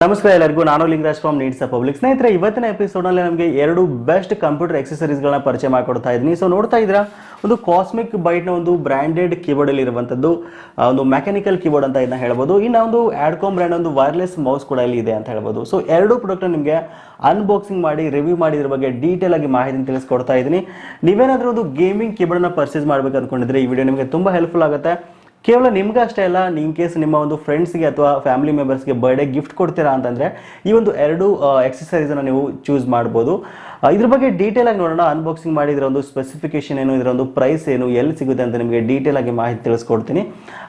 ನಮಸ್ಕಾರ ಎಲ್ಲರಿಗೂ, ನಾನು ಲಿಂಗರಾಜ್ ಫ್ರಮ್ ನೀಡ್ಸ್ ಪಬ್ಲಿಕ್. ಸ್ನೇಹಿತರೆ, ಇವತ್ತಿನ ಎಪಿಸೋಡ್ನಲ್ಲಿ ನಮಗೆ ಎರಡು ಬೆಸ್ಟ್ ಕಂಪ್ಯೂಟರ್ ಎಕ್ಸೆಸರೀಸ್ಗಳನ್ನ ಪರಿಚಯ ಮಾಡ್ಕೊಡ್ತಾ ಇದ್ದೀನಿ. ಸೊ ನೋಡ್ತಾ ಇದ್ದೀರಾ, ಒಂದು ಕಾಸ್ಮಿಕ್ ಬೈಟ್ನ ಒಂದು ಬ್ರ್ಯಾಂಡೆಡ್ ಕೀಬೋರ್ಡಲ್ಲಿ ಇರುವಂಥದ್ದು ಒಂದು ಮೆಕ್ಯಾನಿಕಲ್ ಕೀಬೋರ್ಡ್ ಅಂತ ಇದನ್ನ ಹೇಳ್ಬೋದು. ಇನ್ನು ಒಂದು ಆಡ್ಕಾಮ್ ಬ್ರ್ಯಾಂಡ್ ಒಂದು ವೈರ್ಲೆಸ್ ಮೌಸ್ ಕೂಡ ಇಲ್ಲಿ ಇದೆ ಅಂತ ಹೇಳ್ಬೋದು. ಸೊ ಎರಡು ಪ್ರಾಡಕ್ಟ್ನ ನಿಮಗೆ ಅನ್ಬಾಕ್ಸಿಂಗ್ ಮಾಡಿ ರಿವ್ಯೂ ಮಾಡಿ ಇದ್ರ ಬಗ್ಗೆ ಡೀಟೇಲ್ ಆಗಿ ಮಾಹಿತಿ ತಿಳಿಸ್ಕೊಡ್ತಾ ಇದ್ದೀನಿ. ನೀವೇನಾದರೂ ಒಂದು ಗೇಮಿಂಗ್ ಕೀಬೋರ್ಡ್ನ ಪರ್ಚೇಸ್ ಮಾಡಬೇಕು ಅಂದ್ಕೊಂಡಿದ್ರೆ ಈ ವಿಡಿಯೋ ನಿಮಗೆ ತುಂಬ ಹೆಲ್ಪ್ಫುಲ್ ಆಗುತ್ತೆ. ಕೇವಲ ನಿಮ್ಗೆ ಅಷ್ಟೇ ಅಲ್ಲ, ಇನ್ ಕೇಸ್ ನಿಮ್ಮ ಒಂದು ಫ್ರೆಂಡ್ಸ್ಗೆ ಅಥವಾ ಫ್ಯಾಮಿಲಿ ಮೆಂಬರ್ಸ್ಗೆ ಬರ್ಡೇ ಗಿಫ್ಟ್ ಕೊಡ್ತೀರಾ ಅಂತಂದರೆ ಈ ಒಂದು ಎರಡು ಎಕ್ಸಸರೀಸನ್ನು ನೀವು ಚೂಸ್ ಮಾಡ್ಬೋದು. ಇದ್ರ ಬಗ್ಗೆ ಡೀಟೇಲ್ ಆಗಿ ನೋಡೋಣ. ಅನ್ಬಾಕ್ಸಿಂಗ್ ಮಾಡಿ ಇದರ ಒಂದು ಸ್ಪೆಸಿಫಿಕೇಶನ್ ಏನು, ಇದರ ಒಂದು ಪ್ರೈಸ್ ಏನು, ಎಲ್ಲಿ ಸಿಗುತ್ತೆ ಅಂತ ನಿಮಗೆ ಡೀಟೇಲ್ ಆಗಿ ಮಾಹಿತಿ ತಿಳಿಸ್ಕೊಡ್ತೀನಿ.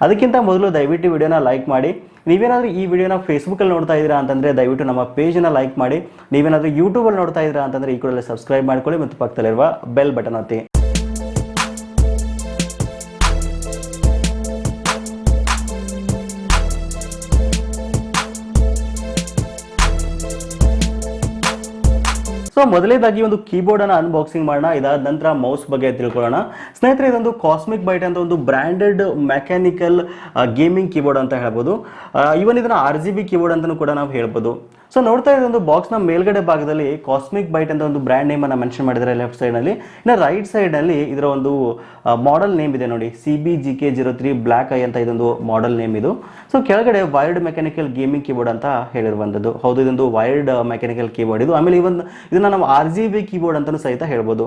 ಅದಕ್ಕಿಂತ ಮೊದಲು ದಯವಿಟ್ಟು ವಿಡಿಯೋನ ಲೈಕ್ ಮಾಡಿ. ನೀವೇನಾದರೂ ಈ ವಿಡಿಯೋನ ಫೇಸ್ಬುಕ್ಕಲ್ಲಿ ನೋಡ್ತಾ ಇದ್ದೀರಾ ಅಂತಂದರೆ ದಯವಿಟ್ಟು ನಮ್ಮ ಪೇಜನ್ನು ಲೈಕ್ ಮಾಡಿ. ನೀವೇನಾದರೂ ಯೂಟ್ಯೂಬಲ್ಲಿ ನೋಡ್ತಾ ಇದ್ದೀರಾ ಅಂತಂದರೆ ಈ ಕೂಡಲೇ ಸಬ್ಸ್ಕ್ರೈಬ್ ಮಾಡ್ಕೊಳ್ಳಿ ಮತ್ತು ಪಕ್ಕದಲ್ಲಿರುವ ಬೆಲ್ ಬಟನ್ ಒತ್ತಿ. ಸೊ ಮೊದಲೇದಾಗಿ ಒಂದು ಕೀಬೋರ್ಡ್ ಅನ್ನು ಅನ್ಬಾಕ್ಸಿಂಗ್ ಮಾಡೋಣ. ಇದಾದ ನಂತರ ಮೌಸ್ ಬಗ್ಗೆ ತಿಳ್ಕೊಳ್ಳೋಣ. ಸ್ನೇಹಿತರೆ, ಇದೊಂದು ಕಾಸ್ಮಿಕ್ ಬೈಟ್ ಅಂತ ಒಂದು ಬ್ರ್ಯಾಂಡೆಡ್ ಮೆಕ್ಯಾನಿಕಲ್ ಗೇಮಿಂಗ್ ಕೀಬೋರ್ಡ್ ಅಂತ ಹೇಳ್ಬೋದು. ಇವನ್ ಇದನ್ನ RGB ಕೀಬೋರ್ಡ್ ಅಂತಲೂ ಕೂಡ ನಾವು ಹೇಳ್ಬೋದು. ಸೊ ನೋಡ್ತಾ ಇರೋ ಒಂದು ಬಾಕ್ಸ್ನ ಮೇಲ್ಗಡೆ ಭಾಗದಲ್ಲಿ ಕಾಸ್ಮಿಕ್ ಬೈಟ್ ಅಂತ ಒಂದು ಬ್ರ್ಯಾಂಡ್ ನೇಮ್ ಅನ್ನು ಮೆನ್ಷನ್ ಮಾಡಿದ್ದಾರೆ ಲೆಫ್ಟ್ ಸೈಡ್ನಲ್ಲಿ. ಇನ್ನು ರೈಟ್ ಸೈಡ್ನಲ್ಲಿ ಇದರ ಒಂದು ಮಾಡೆಲ್ ನೇಮ್ ಇದೆ ನೋಡಿ, CBGK03 ಬ್ಲ್ಯಾಕ್ ಐ ಅಂತ ಇದೊಂದು ಮಾಡೆಲ್ ನೇಮ್ ಇದು. ಸೊ ಕೆಳಗಡೆ ವೈರ್ಡ್ ಮೆಕ್ಯಾನಿಕಲ್ ಗೇಮಿಂಗ್ ಕೀಬೋರ್ಡ್ ಅಂತ ಹೇಳಿರುವಂಥದ್ದು. ಹೌದು, ಇದೊಂದು ವೈರ್ಡ್ ಮೆಕ್ಯಾನಿಕಲ್ ಕೀಬೋರ್ಡ್ ಇದು. ಆಮೇಲೆ ಇದನ್ನ ನಾವು RGB ಕೀಬೋರ್ಡ್ ಅಂತಲೂ ಸಹಿತ ಹೇಳ್ಬೋದು.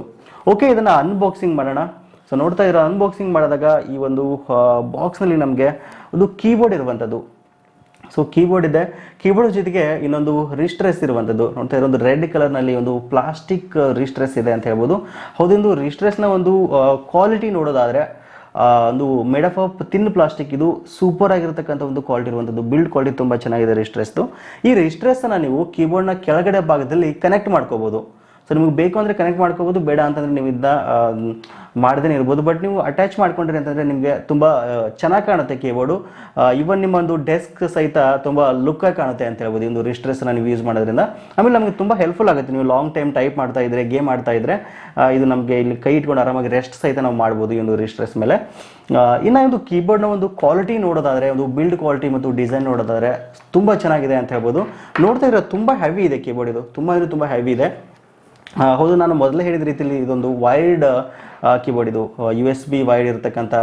ಓಕೆ, ಇದನ್ನ ಅನ್ಬಾಕ್ಸಿಂಗ್ ಮಾಡೋಣ. ಸೊ ನೋಡ್ತಾ ಇರೋ ಅನ್ಬಾಕ್ಸಿಂಗ್ ಮಾಡಿದಾಗ ಈ ಒಂದು ಬಾಕ್ಸ್ನಲ್ಲಿ ನಮಗೆ ಒಂದು ಕೀಬೋರ್ಡ್ ಇರುವಂಥದ್ದು. ಸೊ ಕೀಬೋರ್ಡ್ ಇದೆ, ಕೀಬೋರ್ಡ್ ಜೊತೆಗೆ ಇನ್ನೊಂದು ರಿಸ್ಟ್ರೆಸ್ ಇರುವಂಥದ್ದು. ನೋಡ್ತಾ ಇರೋ ಒಂದು ರೆಡ್ ಕಲರ್ನಲ್ಲಿ ಒಂದು ಪ್ಲಾಸ್ಟಿಕ್ ರಿಸ್ಟ್ರೆಸ್ ಇದೆ ಅಂತ ಹೇಳ್ಬೋದು. ಹೌದೊಂದು ರಿಸ್ಟ್ರೆಸ್ನ ಒಂದು ಕ್ವಾಲಿಟಿ ನೋಡೋದಾದರೆ ಒಂದು ಮೇಡ್ ಆಫ್ ತಿನ್ ಪ್ಲಾಸ್ಟಿಕ್, ಇದು ಸೂಪರ್ ಆಗಿರತಕ್ಕಂಥ ಒಂದು ಕ್ವಾಲಿಟಿ ಇರುವಂಥದ್ದು. ಬಿಲ್ಡ್ ಕ್ವಾಲಿಟಿ ತುಂಬ ಚೆನ್ನಾಗಿದೆ ರಿಸ್ಟ್ರೆಸ್ದು. ಈ ರಿಸ್ಟ್ರೆಸ್ನ ನೀವು ಕೀಬೋರ್ಡ್ನ ಕೆಳಗಡೆ ಭಾಗದಲ್ಲಿ ಕನೆಕ್ಟ್ ಮಾಡ್ಕೋಬೋದು. ಸೊ ನಿಮಗೆ ಬೇಕು ಅಂದರೆ ಕನೆಕ್ಟ್ ಮಾಡ್ಕೋಬೋದು, ಬೇಡ ಅಂತಂದರೆ ನೀವು ಇದನ್ನ ಮಾಡದೇ ಇರ್ಬೋದು. ಬಟ್ ನೀವು ಅಟ್ಯಾಚ್ ಮಾಡ್ಕೊಂಡ್ರಿ ಅಂತಂದರೆ ನಿಮಗೆ ತುಂಬ ಚೆನ್ನಾಗಿ ಕಾಣುತ್ತೆ ಕೀಬೋರ್ಡು. ಇವನ್ ನಿಮ್ಮ ಒಂದು ಡೆಸ್ಕ್ ಸಹಿತ ತುಂಬ ಲುಕ್ಕಾಗಿ ಕಾಣುತ್ತೆ ಅಂತ ಹೇಳ್ಬೋದು ಈ ಒಂದು ರಿಸ್ಟ್ರೆಸ್ನ ನೀವು ಯೂಸ್ ಮಾಡೋದ್ರಿಂದ. ಆಮೇಲೆ ನಮಗೆ ತುಂಬ ಹೆಲ್ಪ್ಫುಲ್ ಆಗುತ್ತೆ. ನೀವು ಲಾಂಗ್ ಟೈಮ್ ಟೈಪ್ ಮಾಡ್ತಾ ಇದ್ರೆ, ಗೇಮ್ ಆಡ್ತಾ ಇದ್ರೆ ಇದು ನಮಗೆ ಇಲ್ಲಿ ಕೈ ಇಟ್ಕೊಂಡು ಆರಾಮಾಗಿ ರೆಸ್ಟ್ ಸಹಿತ ನಾವು ಮಾಡ್ಬೋದು ಈ ಒಂದು ರಿಸ್ಟ್ರೆಸ್ ಮೇಲೆ. ಇನ್ನು ಒಂದು ಕೀಬೋರ್ಡ್ನ ಒಂದು ಕ್ವಾಲಿಟಿ ನೋಡೋದಾದರೆ, ಒಂದು ಬಿಲ್ಡ್ ಕ್ವಾಲಿಟಿ ಮತ್ತು ಡಿಸೈನ್ ನೋಡೋದಾದರೆ ತುಂಬ ಚೆನ್ನಾಗಿದೆ ಅಂತ ಹೇಳ್ಬೋದು. ನೋಡ್ತಾ ಇರೋ ತುಂಬ ಹೆವಿ ಇದೆ ಕೀಬೋರ್ಡ್, ಇದು ತುಂಬ ಹೆವಿ ಇದೆ. ಹೌದು, ನಾನು ಮೊದಲೇ ಹೇಳಿದ ರೀತಿಯಲ್ಲಿ ಇದೊಂದು ವೈರ್ಡ್ ಕೀಬೋರ್ಡ್ ಇದು. USB ವೈರ್ ಇರತಕ್ಕಂಥ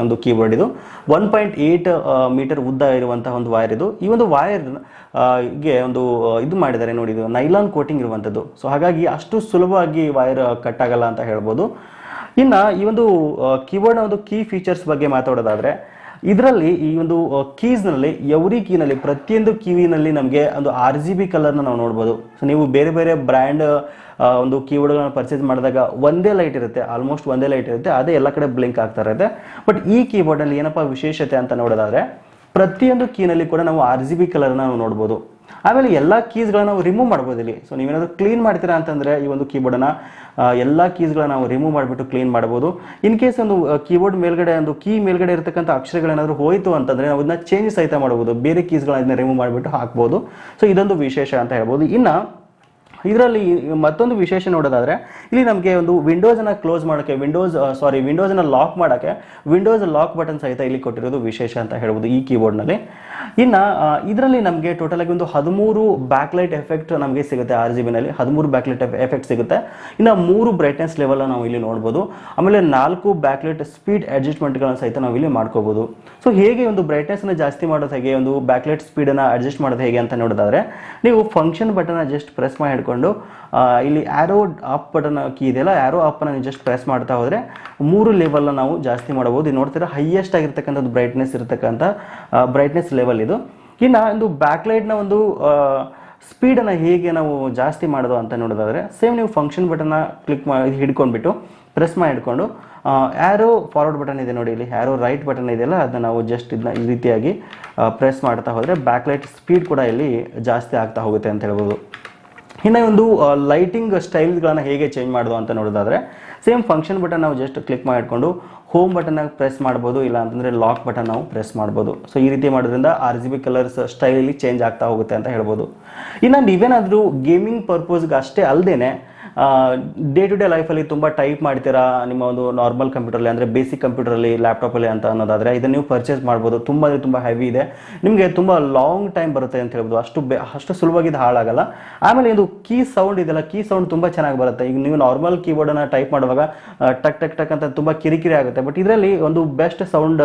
ಒಂದು ಕೀಬೋರ್ಡ್ ಇದು. 1.8 ಮೀಟರ್ ಉದ್ದ ಇರುವಂತಹ ಒಂದು ವೈರ್ ಇದು. ಈ ಒಂದು ವೈರ್ಗೆ ಒಂದು ಇದು ಮಾಡಿದ್ದಾರೆ ನೋಡಿ, ಇದು ನೈಲಾನ್ ಕೋಟಿಂಗ್ ಇರುವಂಥದ್ದು. ಸೊ ಹಾಗಾಗಿ ಅಷ್ಟು ಸುಲಭವಾಗಿ ವೈರ್ ಕಟ್ ಆಗಲ್ಲ ಅಂತ ಹೇಳ್ಬೋದು. ಇನ್ನು ಈ ಒಂದು ಕೀಬೋರ್ಡ್ನ ಒಂದು ಕೀ ಫೀಚರ್ಸ್ ಬಗ್ಗೆ ಮಾತಾಡೋದಾದರೆ, ಇದರಲ್ಲಿ ಈ ಒಂದು ಕೀಸ್ನಲ್ಲಿ ಎವ್ರಿ ಕೀನಲ್ಲಿ ಪ್ರತಿಯೊಂದು ಕೀವಿನಲ್ಲಿ ನಮಗೆ ಒಂದು RGB ಕಲರ್ನ ನಾವು ನೋಡ್ಬೋದು. ಸೊ ನೀವು ಬೇರೆ ಬೇರೆ ಬ್ರ್ಯಾಂಡ್ ಒಂದು ಕೀಬೋರ್ಡ್ಗಳನ್ನು ಪರ್ಚೇಸ್ ಮಾಡಿದಾಗ ಒಂದೇ ಲೈಟ್ ಇರುತ್ತೆ, ಆಲ್ಮೋಸ್ಟ್ ಒಂದೇ ಲೈಟ್ ಇರುತ್ತೆ, ಅದೇ ಎಲ್ಲ ಕಡೆ ಬ್ಲಿಂಕ್ ಆಗ್ತಾ ಇರುತ್ತೆ. ಬಟ್ ಈ ಕೀಬೋರ್ಡಲ್ಲಿ ಏನಪ್ಪ ವಿಶೇಷತೆ ಅಂತ ನೋಡೋದಾದರೆ, ಪ್ರತಿಯೊಂದು ಕೀನಲ್ಲಿ ಕೂಡ ನಾವು RGB ಕಲರ್ನ ನಾವು ನೋಡ್ಬೋದು. ಆಮೇಲೆ ಎಲ್ಲ ಕೀಸ್ಗಳನ್ನ ನಾವು ರಿಮೂವ್ ಮಾಡ್ಬೋದು ಇಲ್ಲಿ. ಸೊ ನೀವೇನಾದರೂ ಕ್ಲೀನ್ ಮಾಡ್ತೀರಾ ಅಂತಂದರೆ ಈ ಒಂದು ಕೀಬೋರ್ಡನ್ನು ಎಲ್ಲ ಕೀಸ್ಗಳನ್ನ ನಾವು ರಿಮೂವ್ ಮಾಡಿಬಿಟ್ಟು ಕ್ಲೀನ್ ಮಾಡ್ಬೋದು. ಇನ್ ಕೇಸ್ ಒಂದು ಕೀಬೋರ್ಡ್ ಮೇಲ್ಗಡೆ ಒಂದು ಕೀ ಮೇಲ್ಗಡೆ ಇರತಕ್ಕಂಥ ಅಕ್ಷರಗಳೇನಾದರೂ ಹೋಯಿತು ಅಂತಂದರೆ ನಾವು ಇದನ್ನ ಚೇಂಜ್ ಸಹಿತ ಮಾಡ್ಬೋದು, ಬೇರೆ ಕೀಸ್ಗಳನ್ನ ರಿಮೂವ್ ಮಾಡಿಬಿಟ್ಟು ಹಾಕ್ಬೋದು. ಸೊ ಇದೊಂದು ವಿಶೇಷ ಅಂತ ಹೇಳ್ಬೋದು. ಇನ್ನು ಇದರಲ್ಲಿ ಮತ್ತೊಂದು ವಿಶೇಷ ನೋಡೋದಾದರೆ, ಇಲ್ಲಿ ನಮಗೆ ಒಂದು ವಿಂಡೋಸನ್ನು ಕ್ಲೋಸ್ ಮಾಡೋಕ್ಕೆ ವಿಂಡೋಸನ್ನು ಲಾಕ್ ಮಾಡೋಕ್ಕೆ ವಿಂಡೋಸ್ ಲಾಕ್ ಬಟನ್ ಸಹಿತ ಇಲ್ಲಿ ಕೊಟ್ಟಿರೋದು ವಿಶೇಷ ಅಂತ ಹೇಳ್ಬೋದು ಈ ಕೀಬೋರ್ಡ್ನಲ್ಲಿ. ಇನ್ನು ಇದರಲ್ಲಿ ನಮಗೆ ಟೋಟಲ್ ಆಗಿ ಒಂದು 13 ಬ್ಯಾಕ್ಲೈಟ್ ಎಫೆಕ್ಟ್ ನಮಗೆ ಸಿಗುತ್ತೆ. RGBನಲ್ಲಿ 13 ಬ್ಯಾಕ್ಲೈಟ್ ಎಫೆಕ್ಟ್ ಸಿಗುತ್ತೆ. ಇನ್ನು 3 ಬ್ರೈಟ್ನೆಸ್ ಲೆವೆಲ್ ನಾವು ಇಲ್ಲಿ ನೋಡ್ಬೋದು. ಆಮೇಲೆ 4 ಬ್ಯಾಕ್ಲೈಟ್ ಸ್ಪೀಡ್ ಅಡ್ಜಸ್ಟ್ಮೆಂಟ್ಗಳನ್ನು ಸಹಿತ ನಾವು ಇಲ್ಲಿ ಮಾಡ್ಕೋಬೋದು. ಸೊ ಹೇಗೆ ಒಂದು ಬ್ರೈಟ್ನೆಸ್ನ ಜಾಸ್ತಿ ಮಾಡೋದು ಹೇಗೆ, ಒಂದು ಬ್ಯಾಕ್ಲೈಟ್ ಸ್ಪೀಡನ್ನು ಅಡ್ಜಸ್ಟ್ ಮಾಡೋದು ಹೇಗೆ ಅಂತ ನೋಡೋದಾದರೆ, ನೀವು ಫಂಕ್ಷನ್ ಬಟನ್ ಜಸ್ಟ್ ಪ್ರೆಸ್ ಮಾಡಿ ಹಿಡ್ಕೊಂಡು ಇಲ್ಲಿ ಆರೋ ಅಪ್ ಬಟನ್ ಕೀ ಇದೆಯಲ್ಲ, ಆರೋ ಅಪ್ಪನ್ನು ನೀವು ಜಸ್ಟ್ ಪ್ರೆಸ್ ಮಾಡ್ತಾ ಹೋದರೆ 3 ಲೆವೆಲ್ನ ನಾವು ಜಾಸ್ತಿ ಮಾಡಬಹುದು. ಇದು ನೋಡ್ತೀರಾ, ಹೈಯೆಸ್ಟ್ ಆಗಿರ್ತಕ್ಕಂಥದ್ದು ಬ್ರೈಟ್ನೆಸ್ ಲೆವೆಲ್ ಇದು. ಇನ್ನು ಒಂದು ಬ್ಯಾಕ್ಲೈಟ್ನ ಒಂದು ಸ್ಪೀಡನ್ನು ಹೇಗೆ ನಾವು ಜಾಸ್ತಿ ಮಾಡೋದು ಅಂತ ನೋಡೋದಾದರೆ, ಸೇಮ್ ನೀವು ಫಂಕ್ಷನ್ ಬಟನ್ನ ಕ್ಲಿಕ್ ಮಾಡಿ ಹಿಡ್ಕೊಂಡ್ಬಿಟ್ಟು ಪ್ರೆಸ್ ಮಾಡಿ ಹಿಡ್ಕೊಂಡು ಆ್ಯರೋ ಫಾರ್ವರ್ಡ್ ಬಟನ್ ಇದೆ ನೋಡಿ, ಇಲ್ಲಿ ಆ್ಯರೋ ರೈಟ್ ಬಟನ್ ಇದೆಯಲ್ಲ, ಅದನ್ನು ನಾವು ಜಸ್ಟ್ ಇದನ್ನ ಈ ರೀತಿಯಾಗಿ ಪ್ರೆಸ್ ಮಾಡ್ತಾ ಹೋದರೆ ಬ್ಯಾಕ್ಲೈಟ್ ಸ್ಪೀಡ್ ಕೂಡ ಇಲ್ಲಿ ಜಾಸ್ತಿ ಆಗ್ತಾ ಹೋಗುತ್ತೆ ಅಂತ ಹೇಳ್ಬೋದು. ಇನ್ನು ಒಂದು ಲೈಟಿಂಗ್ ಸ್ಟೈಲ್ಗಳನ್ನು ಹೇಗೆ ಚೇಂಜ್ ಮಾಡೋದು ಅಂತ ನೋಡೋದಾದರೆ, ಸೇಮ್ ಫಂಕ್ಷನ್ ಬಟನ್ ನಾವು ಜಸ್ಟ್ ಕ್ಲಿಕ್ ಮಾಡಿಕೊಂಡು ಹೋಮ್ ಬಟನ್ನಾಗಿ ಪ್ರೆಸ್ ಮಾಡ್ಬೋದು, ಇಲ್ಲ ಅಂತಂದರೆ ಲಾಕ್ ಬಟನ್ ನಾವು ಪ್ರೆಸ್ ಮಾಡ್ಬೋದು. ಸೊ ಈ ರೀತಿ ಮಾಡೋದ್ರಿಂದ RGB ಕಲರ್ಸ್ ಸ್ಟೈಲಲ್ಲಿ ಚೇಂಜ್ ಆಗ್ತಾ ಹೋಗುತ್ತೆ ಅಂತ ಹೇಳ್ಬೋದು. ಇನ್ನು ನೀವೇನಾದರೂ ಗೇಮಿಂಗ್ ಪರ್ಪಸ್ಗೆ ಅಷ್ಟೇ ಅಲ್ಲದೆ ಡೇ ಟು ಡೇ ಲೈಫಲ್ಲಿ ತುಂಬ ಟೈಪ್ ಮಾಡ್ತೀರಾ ನಿಮ್ಮ ಒಂದು ನಾರ್ಮಲ್ ಕಂಪ್ಯೂಟರಲ್ಲಿ, ಅಂದರೆ ಬೇಸಿಕ್ ಕಂಪ್ಯೂಟರಲ್ಲಿ, ಲ್ಯಾಪ್ಟಾಪಲ್ಲಿ ಅಂತ ಅನ್ನೋದಾದರೆ ಇದನ್ನು ನೀವು ಪರ್ಚೇಸ್ ಮಾಡ್ಬೋದು. ತುಂಬ ಹೆವಿ ಇದೆ, ನಿಮಗೆ ತುಂಬ ಲಾಂಗ್ ಟೈಮ್ ಬರುತ್ತೆ ಅಂತ ಹೇಳ್ಬೋದು. ಅಷ್ಟು ಸುಲಭವಾಗಿ ಇದು ಹಾಳಾಗಲ್ಲ. ಆಮೇಲೆ ಇದು ಕೀ ಸೌಂಡ್ ಇದೆಲ್ಲ, ಕೀ ಸೌಂಡ್ ತುಂಬ ಚೆನ್ನಾಗಿ ಬರುತ್ತೆ. ಈಗ ನೀವು ನಾರ್ಮಲ್ ಕೀಬೋರ್ಡನ್ನು ಟೈಪ್ ಮಾಡುವಾಗ ಟಕ್ ಟಕ್ ಟಕ್ ಅಂತ ತುಂಬ ಕಿರಿಕಿರಿ ಆಗುತ್ತೆ. ಬಟ್ ಇದರಲ್ಲಿ ಒಂದು ಬೆಸ್ಟ್ ಸೌಂಡ್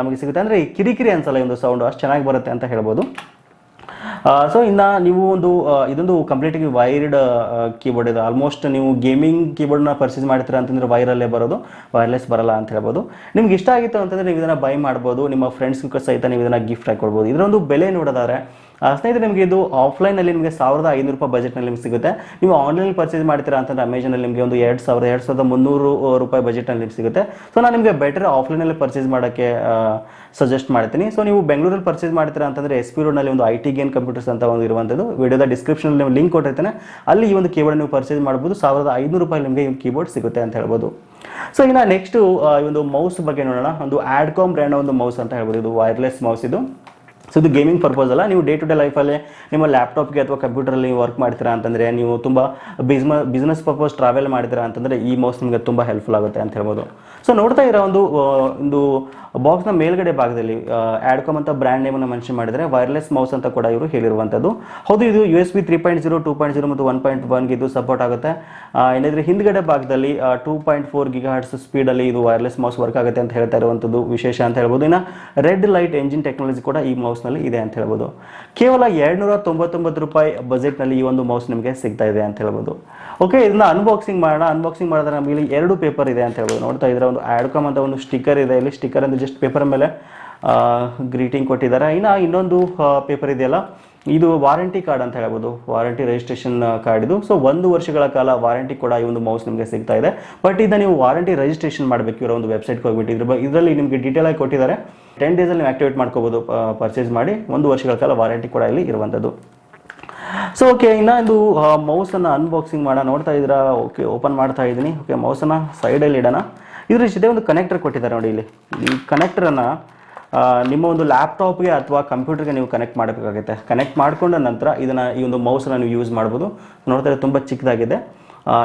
ನಮಗೆ ಸಿಗುತ್ತೆ, ಅಂದರೆ ಕಿರಿಕಿರಿ ಅನ್ಸಲ್ಲ, ಒಂದು ಸೌಂಡ್ ಅಷ್ಟು ಚೆನ್ನಾಗಿ ಬರುತ್ತೆ ಅಂತ ಹೇಳ್ಬೋದು. ಸೊ ಇನ್ನು ನೀವು ಇದೊಂದು ಕಂಪ್ಲೀಟಾಗಿ ವೈರ್ಡ್ ಕೀಬೋರ್ಡ್ ಇದೆ. ಆಲ್ಮೋಸ್ಟ್ ನೀವು ಗೇಮಿಂಗ್ ಕೀಬೋರ್ಡ್ನ ಪರ್ಚೇಸ್ ಮಾಡ್ತೀರಾ ಅಂತಂದರೆ ವೈರಲ್ಲೇ ಬರೋದು, ವೈರ್ಲೆಸ್ ಬರಲ್ಲ ಅಂತ ಹೇಳ್ಬೋದು. ನಿಮ್ಗೆ ಇಷ್ಟ ಆಗಿತ್ತು ಅಂತಂದರೆ ನೀವು ಇದನ್ನು ಬೈ ಮಾಡ್ಬೋದು, ನಿಮ್ಮ ಫ್ರೆಂಡ್ಸ್ಗೂ ಸಹಿತ ನೀವು ಇದನ್ನು ಗಿಫ್ಟ್ ಆಗಿ ಕೊಡ್ಬೋದು. ಇದರೊಂದು ಬೆಲೆ ನೋಡೋದಾದ್ರೆ ಸ್ನೇಹಿತರೆ ನಿಮಗೆ ಇದು ಆಫ್ಲೈನಲ್ಲಿ ನಿಮಗೆ 1500 ರೂಪಾಯಿ ಬಜೆಟ್ನಲ್ಲಿ ನಿಮ್ಗೆ ಸಿಗುತ್ತೆ. ನೀವು ಆನ್ಲೈನಲ್ಲಿ ಪರ್ಚೇಸ್ ಮಾಡ್ತೀರಾ ಅಂತಂದರೆ ಅಮೆಜಾನಲ್ಲಿ ನಿಮಗೆ ಒಂದು 2300 ರೂಪಾಯಿ ಬಜೆಟ್ನಲ್ಲಿ ನಿಮ್ಗೆ ಸಿಗುತ್ತೆ. ಸೊ ನಾನು ನಿಮಗೆ ಬೆಟರ್ ಆಫ್ಲೈನಲ್ಲಿ ಪರ್ಚೇಸ್ ಮಾಡೋಕ್ಕೆ ಸಜೆಸ್ಟ್ ಮಾಡ್ತೀನಿ. ಸೊ ನೀವು ಬೆಂಗಳೂರಲ್ಲಿ ಪರ್ಚೇಸ್ ಮಾಡ್ತೀರಾ ಅಂತಂದರೆ SP ರೋಡ್ನಲ್ಲಿ ಒಂದು IT ಗೇನ್ ಕಂಪ್ಯೂಟರ್ಸ್ ಅಂತ ಒಂದು ಇರುವಂಥದ್ದು, ವಿಡಿಯೋದ ಡಿಸ್ಕ್ರಿಪ್ಷನಲ್ಲಿ ನೀವು ಲಿಂಕ್ ಕೊಟ್ಟಿರ್ತಾನೆ, ಅಲ್ಲಿ ಈ ಒಂದು ಕೀಬೋರ್ಡ್ ನೀವು ಪರ್ಚೇಸ್ ಮಾಡ್ಬೋದು. 1500 ರೂಪಾಯಿ ನಿಮಗೆ ಈ ಕೀಬೋರ್ಡ್ ಸಿಗುತ್ತೆ ಅಂತ ಹೇಳ್ಬೋದು. ಸೊ ಇನ್ನು ನೆಕ್ಸ್ಟು ಈ ಒಂದು ಮೌಸ್ ಬಗ್ಗೆ ನೋಡೋಣ. ಒಂದು ಆಡ್ಕಾಮ್ ಬ್ರ್ಯಾಂಡ್ ಒಂದು ಮೌಸ್ ಅಂತ ಹೇಳ್ಬೋದು. ಇದು ವೈರ್ಲೆಸ್ ಮೌಸ್ ಇದು. ಸೊ ಇದು ಗೇಮಿಂಗ್ ಪರ್ಪಸ್ ಅಲ್ಲ, ನೀವು ಡೇ ಟು ಡೇ ಲೈಫಲ್ಲಿ ನಿಮ್ಮ ಲ್ಯಾಪ್ಟಾಪ್ಗೆ ಅಥವಾ ಕಂಪ್ಯೂಟರಲ್ಲಿ ವರ್ಕ್ ಮಾಡ್ತೀರಾ ಅಂತಂದರೆ, ನೀವು ತುಂಬ ಬಿಸ್ನೆಸ್ ಪರ್ಪಸ್ ಟ್ರಾವೆಲ್ ಮಾಡ್ತೀರಾ ಅಂತಂದರೆ ಈ ಮೌಸ್ ನಿಮಗೆ ತುಂಬ ಹೆಲ್ಪ್ಫುಲ್ ಆಗುತ್ತೆ ಅಂತ ಹೇಳ್ಬೋದು. ಸೊ ನೋಡ್ತಾ ಇರೋ ಒಂದು ಬಾಕ್ಸ್ನ ಮೇಲ್ಗಡೆ ಭಾಗದಲ್ಲಿ ಆಡ್ಕಾಮ್ ಅಂತ ಬ್ರ್ಯಾಂಡ್ ನೇಮನ್ನು ಮೆನ್ಷನ್ ಮಾಡಿದರೆ ವೈರ್ಲೆಸ್ ಮೌಸ್ ಅಂತ ಕೂಡ ಇವರು ಹೇಳಿರುವಂಥದ್ದು. ಹೌದು, ಇದು USB 3.0, 2.0 ಮತ್ತು 1.1 ಇದು ಸಪೋರ್ಟ್ ಆಗುತ್ತೆ. ಏನಾದರೆ ಹಿಂದ್ಗಡೆ ಭಾಗದಲ್ಲಿ 2.4 GHz ಸ್ಪೀಡಲ್ಲಿ ಇದು ವೈರ್ಲೆಸ್ ಮೌಸ್ ವರ್ಕ್ ಆಗುತ್ತೆ ಅಂತ ಹೇಳ್ತಾ ಇರುವಂಥದ್ದು ವಿಶೇಷ ಅಂತ ಹೇಳ್ಬೋದು. ಇನ್ನು ರೆಡ್ ಲೈಟ್ ಎಂಜಿನ್ ಟೆಕ್ನಾಲಜಿ ಕೂಡ ಈ ಮೌಸ್ನಲ್ಲಿ ಇದೆ ಅಂತ ಹೇಳ್ಬೋದು. ಕೇವಲ 299 ರೂಪಾಯಿ ಬಜೆಟ್ನಲ್ಲಿ ಈ ಒಂದು ಮೌಸ್ ನಿಮಗೆ ಸಿಗ್ತಾ ಇದೆ ಅಂತ ಹೇಳ್ಬೋದು. ಓಕೆ, ಇದನ್ನ ಅನ್ಬಾಕ್ಸಿಂಗ್ ಮಾಡೋಣ. ಅನ್ಬಾಕ್ಸಿಂಗ್ ಮಾಡಿದ್ರೆ ನಮಗೆ ಇಲ್ಲಿ 2 ಪೇಪರ್ ಇದೆ ಅಂತ ಹೇಳ್ಬೋದು. ನೋಡ್ತಾ ಇದ್ರೆ ಒಂದು ಆಡ್ಕಾಮ್ ಅಂತ ಒಂದು ಸ್ಟಿಕ್ಕರ್ ಇದೆ. ಇಲ್ಲಿ ಸ್ಟಿಕ್ಕರ್ ಅಂದರೆ ಜಸ್ಟ್ ಪೇಪರ್ ಮೇಲೆ ಗ್ರೀಟಿಂಗ್ ಕೊಟ್ಟಿದ್ದಾರೆ. ಇನ್ನೊಂದು ಪೇಪರ್ ಇದೆಯಲ್ಲ, ಇದು ವಾರಂಟಿ ಕಾರ್ಡ್ ಅಂತ ಹೇಳ್ಬೋದು, ವಾರಂಟಿ ರಿಜಿಸ್ಟ್ರೇಷನ್ ಕಾರ್ಡ್ ಇದು. ಸೊ 1 ವರ್ಷಗಳ ಕಾಲ ವಾರಂಟಿ ಕೂಡ ಈ ಒಂದು ಮೌಸ್ ನಿಮಗೆ ಸಿಗ್ತಾ ಇದೆ. ಬಟ್ ಇದನ್ನ ನೀವು ವಾರಂಟಿ ರಿಜಿಸ್ಟ್ರೇಷನ್ ಮಾಡಬೇಕು ಇವರ ಒಂದು ವೆಬ್ಸೈಟ್ಗೆ ಹೋಗ್ಬಿಟ್ಟು. ಇದರಲ್ಲಿ ನಿಮಗೆ ಡೀಟೇಲ್ ಆಗಿ ಕೊಟ್ಟಿದ್ದಾರೆ. 10 ಡೇಸಲ್ಲಿ ನೀವು ಆಕ್ಟಿವೇಟ್ ಮಾಡ್ಕೋಬೋದು ಪರ್ಚೇಸ್ ಮಾಡಿ. 1 ವರ್ಷಗಳ ಕಾಲ ವಾರಂಟಿ ಕೂಡ ಇಲ್ಲಿ ಇರುವಂಥದ್ದು. ಸೊ ಓಕೆ, ಇನ್ನೊಂದು ಮೌಸನ್ನು ಅನ್ಬಾಕ್ಸಿಂಗ್ ಮಾಡೋಣ. ನೋಡ್ತಾ ಇದ್ದೀರಾ? ಓಕೆ, ಓಪನ್ ಮಾಡ್ತಾ ಇದ್ದೀನಿ. ಓಕೆ, ಮೌಸನ್ನು ಸೈಡಲ್ಲಿ ಇಡೋಣ. ಇದ್ರ ಜೊತೆ ಒಂದು ಕನೆಕ್ಟರ್ ಕೊಟ್ಟಿದ್ದಾರೆ ನೋಡಿ. ಇಲ್ಲಿ ಈ ಕನೆಕ್ಟರನ್ನು ನಿಮ್ಮ ಒಂದು ಲ್ಯಾಪ್ಟಾಪ್ಗೆ ಅಥವಾ ಕಂಪ್ಯೂಟರ್ಗೆ ನೀವು ಕನೆಕ್ಟ್ ಮಾಡಬೇಕಾಗುತ್ತೆ. ಕನೆಕ್ಟ್ ಮಾಡಿಕೊಂಡ ನಂತರ ಈ ಒಂದು ಮೌಸನ್ನು ನೀವು ಯೂಸ್ ಮಾಡ್ಬೋದು. ನೋಡ್ತಾ ಇದ್ರೆ ತುಂಬ ಚಿಕ್ಕದಾಗಿದೆ.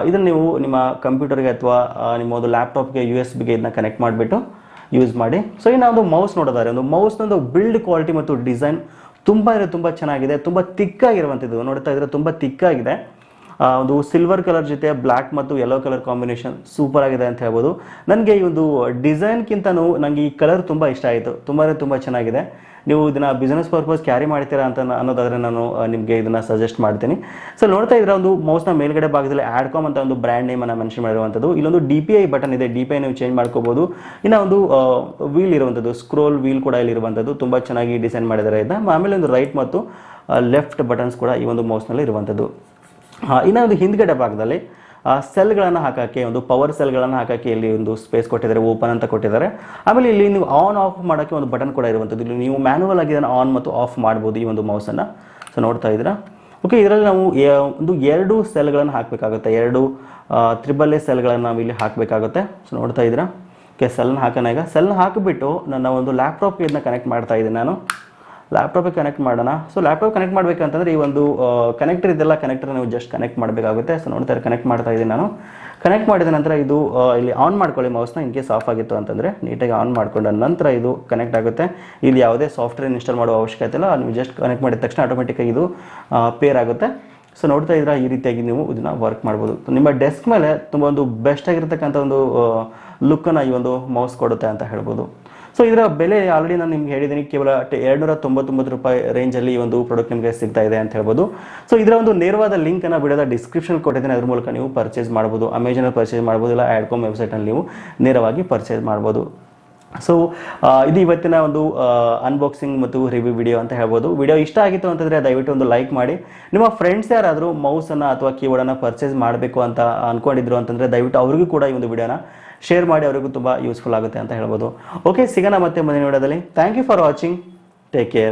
ಇದನ್ನು ನೀವು ನಿಮ್ಮ ಕಂಪ್ಯೂಟರ್ಗೆ ಅಥವಾ ನಿಮ್ಮ ಒಂದು ಲ್ಯಾಪ್ಟಾಪ್ಗೆ USB-ಗೆ ಇದನ್ನ ಕನೆಕ್ಟ್ ಮಾಡಿಬಿಟ್ಟು ಯೂಸ್ ಮಾಡಿ. ಸೊ ಇನ್ನು ಒಂದು ಮೌಸ್ ನೋಡೋದಾದ್ರೆ, ಒಂದು ಮೌಸ್ನೊಂದು ಬಿಲ್ಡ್ ಕ್ವಾಲಿಟಿ ಮತ್ತು ಡಿಸೈನ್ ತುಂಬ ಚೆನ್ನಾಗಿದೆ. ತುಂಬ ತಿಕ್ಕಾಗಿರುವಂಥದ್ದು. ನೋಡ್ತಾ ಇದ್ರೆ ತುಂಬ ತಿಕ್ಕಾಗಿದೆ. ಒಂದು ಸಿಲ್ವರ್ ಕಲರ್ ಜೊತೆ ಬ್ಲ್ಯಾಕ್ ಮತ್ತು ಯೆಲ್ಲೋ ಕಲರ್ ಕಾಂಬಿನೇಷನ್ ಸೂಪರ್ ಆಗಿದೆ ಅಂತ ಹೇಳ್ಬೋದು. ನನಗೆ ಈ ಒಂದು ಡಿಸೈನ್ಗಿಂತನೂ ನನಗೆ ಈ ಕಲರ್ ತುಂಬ ಇಷ್ಟ ಆಯಿತು. ತುಂಬ ಚೆನ್ನಾಗಿದೆ. ನೀವು ಇದನ್ನು ಬಿಸ್ನೆಸ್ ಪರ್ಪಸ್ ಕ್ಯಾರಿ ಮಾಡ್ತೀರಾ ಅಂತ ಅನ್ನೋದಾದರೆ ನಾನು ನಿಮಗೆ ಇದನ್ನು ಸಜೆಸ್ಟ್ ಮಾಡ್ತೀನಿ. ಸೊ ನೋಡ್ತಾ ಇದ್ರೆ ಒಂದು ಮೌಸ್ನ ಮೇಲ್ಗಡೆ ಭಾಗದಲ್ಲಿ ಆಡ್ಕಾಮ್ ಅಂತ ಒಂದು ಬ್ರ್ಯಾಂಡ್ ನೇಮನ್ನು ಮೆನ್ಷನ್ ಮಾಡಿರುವಂಥದ್ದು. ಇಲ್ಲೊಂದು DPI ಬಟನ್ ಇದೆ. DPI ನೀವು ಚೇಂಜ್ ಮಾಡ್ಕೋಬೋದು. ಇನ್ನು ಒಂದು ವೀಲ್ ಇರುವಂಥದ್ದು, ಸ್ಕ್ರೋಲ್ ವೀಲ್ ಕೂಡ ಇಲ್ಲಿ ಇರುವಂಥದ್ದು. ತುಂಬ ಚೆನ್ನಾಗಿ ಡಿಸೈನ್ ಮಾಡಿದ್ದಾರೆ ಇದನ್ನ. ಆಮೇಲೆ ಒಂದು ರೈಟ್ ಮತ್ತು ಲೆಫ್ಟ್ ಬಟನ್ಸ್ ಕೂಡ ಈ ಒಂದು ಮೌಸ್ನಲ್ಲಿ ಇರುವಂಥದ್ದು. ಇನ್ನು ಒಂದು ಹಿಂದ್ಗಡೆ ಭಾಗದಲ್ಲಿ ಸೆಲ್ಗಳನ್ನು ಹಾಕೋಕ್ಕೆ, ಒಂದು ಪವರ್ ಸೆಲ್ಗಳನ್ನು ಹಾಕೋಕ್ಕೆ ಇಲ್ಲಿ ಒಂದು ಸ್ಪೇಸ್ ಕೊಟ್ಟಿದ್ದಾರೆ, ಓಪನ್ ಅಂತ ಕೊಟ್ಟಿದ್ದಾರೆ. ಆಮೇಲೆ ಇಲ್ಲಿ ನೀವು ಆನ್ ಆಫ್ ಮಾಡೋಕ್ಕೆ ಒಂದು ಬಟನ್ ಕೂಡ ಇರುವಂಥದ್ದು. ಇಲ್ಲಿ ನೀವು ಮ್ಯಾನುವಲ್ ಆಗಿ ಇದನ್ನು ಆನ್ ಮತ್ತು ಆಫ್ ಮಾಡ್ಬೋದು ಈ ಒಂದು ಮೌಸನ್ನು. ಸೊ ನೋಡ್ತಾ ಇದ್ದೀರಾ? ಓಕೆ, ಇದರಲ್ಲಿ ನಾವು ಒಂದು 2 ಸೆಲ್ಗಳನ್ನು ಹಾಕಬೇಕಾಗುತ್ತೆ. 2 AAA ಸೆಲ್ಗಳನ್ನು ನಾವು ಇಲ್ಲಿ ಹಾಕಬೇಕಾಗುತ್ತೆ. ಸೊ ನೋಡ್ತಾ ಇದ್ದೀರಾ? ಓಕೆ, ಸೆಲ್ನ ಹಾಕೋಣ. ಈಗ ಸೆಲ್ನ ಹಾಕಿಬಿಟ್ಟು ನನ್ನ ಒಂದು ಲ್ಯಾಪ್ಟಾಪ್ಗೆ ಇದನ್ನ ಕನೆಕ್ಟ್ ಮಾಡ್ತಾ ಇದ್ದೀನಿ ನಾನು. ಲ್ಯಾಪ್ಟಾಪಿಗೆ ಕನೆಕ್ಟ್ ಮಾಡೋಣ. ಸೊ ಲ್ಯಾಪ್ಟಾಪ್ ಕನೆಕ್ಟ್ ಮಾಡಬೇಕಂತಂದರೆ ಈ ಒಂದು ಕನೆಕ್ಟರ್ ಇದೆಲ್ಲ, ಕನೆಕ್ಟರ್ ನೀವು ಜಸ್ಟ್ ಕನೆಕ್ಟ್ ಮಾಡಬೇಕಾಗುತ್ತೆ. ಸೊ ನೋಡ್ತಾರೆ, ಕನೆಕ್ಟ್ ಮಾಡ್ತಾ ಇದ್ದೀನಿ ನಾನು. ಕನೆಕ್ಟ್ ಮಾಡಿದ ನಂತರ ಇದು ಇಲ್ಲಿ ಆನ್ ಮಾಡ್ಕೊಳ್ಳಿ ಮೌಸ್ನ. ಇನ್ ಕೇಸ್ ಆಫ್ ಆಗಿತ್ತು ಅಂತಂದರೆ ನೀಟಾಗಿ ಆನ್ ಮಾಡ್ಕೊಂಡ ನಂತರ ಇದು ಕನೆಕ್ಟ್ ಆಗುತ್ತೆ. ಇಲ್ಲಿ ಯಾವುದೇ ಸಾಫ್ಟ್ವೇರ್ ಇನ್ಸ್ಟಾಲ್ ಮಾಡುವ ಅವಶ್ಯಕತೆ ಇಲ್ಲ. ನೀವು ಜಸ್ಟ್ ಕನೆಕ್ಟ್ ಮಾಡಿದ ತಕ್ಷಣ ಆಟೋಮೆಟಿಕ್ಕಾಗಿ ಇದು ಪೇರ್ ಆಗುತ್ತೆ. ಸೊ ನೋಡ್ತಾ ಇದ್ರೆ ಈ ರೀತಿಯಾಗಿ ನೀವು ಇದನ್ನು ವರ್ಕ್ ಮಾಡ್ಬೋದು. ನಿಮ್ಮ ಡೆಸ್ಕ್ ಮೇಲೆ ತುಂಬ ಒಂದು ಬೆಸ್ಟ್ ಆಗಿರ್ತಕ್ಕಂಥ ಒಂದು ಲುಕ್ಕನ್ನು ಈ ಒಂದು ಮೌಸ್ ಕೊಡುತ್ತೆ ಅಂತ ಹೇಳ್ಬೋದು. ಸೊ ಇದರ ಬೆಲೆ ಆಲ್ರೆಡಿ ನಾನು ನಿಮ್ಗೆ ಹೇಳಿದ್ದೀನಿ, ಕೇವಲ 299 ರೂಪಾಯಿ ರೇಂಜಲ್ಲಿ ಈ ಒಂದು ಪ್ರಾಡಕ್ಟ್ ನಿಮಗೆ ಸಿಗ್ತಾ ಇದೆ ಅಂತ ಹೇಳ್ಬೋದು. ಸೊ ಇದರ ಒಂದು ನೇರವಾದ ಲಿಂಕನ್ನು ವಿಡಿಯೋದ ಡಿಸ್ಕ್ರಿಪ್ಷನ್ ಕೊಟ್ಟಿದ್ದೀನಿ. ಅದ್ರ ಮೂಲಕ ನೀವು ಪರ್ಚೇಸ್ ಮಾಡ್ಬೋದು. ಅಮೆಜಾನಲ್ಲಿ ಪರ್ಚೇಸ್ ಮಾಡ್ಬೋದು, ಇಲ್ಲ ಆಡ್ಕಾಮ್ ವೆಬ್ಸೈಟ್ನಲ್ಲಿ ನೀವು ನೇರವಾಗಿ ಪರ್ಚೇಸ್ ಮಾಡ್ಬೋದು. ಸೊ ಇದು ಇವತ್ತಿನ ಒಂದು ಅನ್ಬಾಕ್ಸಿಂಗ್ ಮತ್ತು ರಿವ್ಯೂ ವಿಡಿಯೋ ಅಂತ ಹೇಳ್ಬೋದು. ವಿಡಿಯೋ ಇಷ್ಟ ಆಗಿತ್ತು ಅಂತಂದರೆ ದಯವಿಟ್ಟು ಒಂದು ಲೈಕ್ ಮಾಡಿ. ನಿಮ್ಮ ಫ್ರೆಂಡ್ಸ್ ಯಾರಾದರೂ ಮೌಸನ್ನು ಅಥವಾ ಕೀಬೋರ್ಡನ್ನು ಪರ್ಚೇಸ್ ಮಾಡಬೇಕು ಅಂತ ಅಂದ್ಕೊಂಡಿದ್ರು ಅಂತಂದರೆ ದಯವಿಟ್ಟು ಅವ್ರಿಗೂ ಕೂಡ ಈ ಒಂದು ವಿಡಿಯೋನ ಶೇರ್ ಮಾಡಿ, ಅವರಿಗೂ ತುಂಬ ಯೂಸ್ಫುಲ್ ಆಗುತ್ತೆ ಅಂತ ಹೇಳ್ಬೋದು. ಓಕೆ, ಸಿಗೋಣ ಮತ್ತೆ ಮುಂದಿನ ವಿಡಿಯೋದಲ್ಲಿ. Thank you for watching. Take care.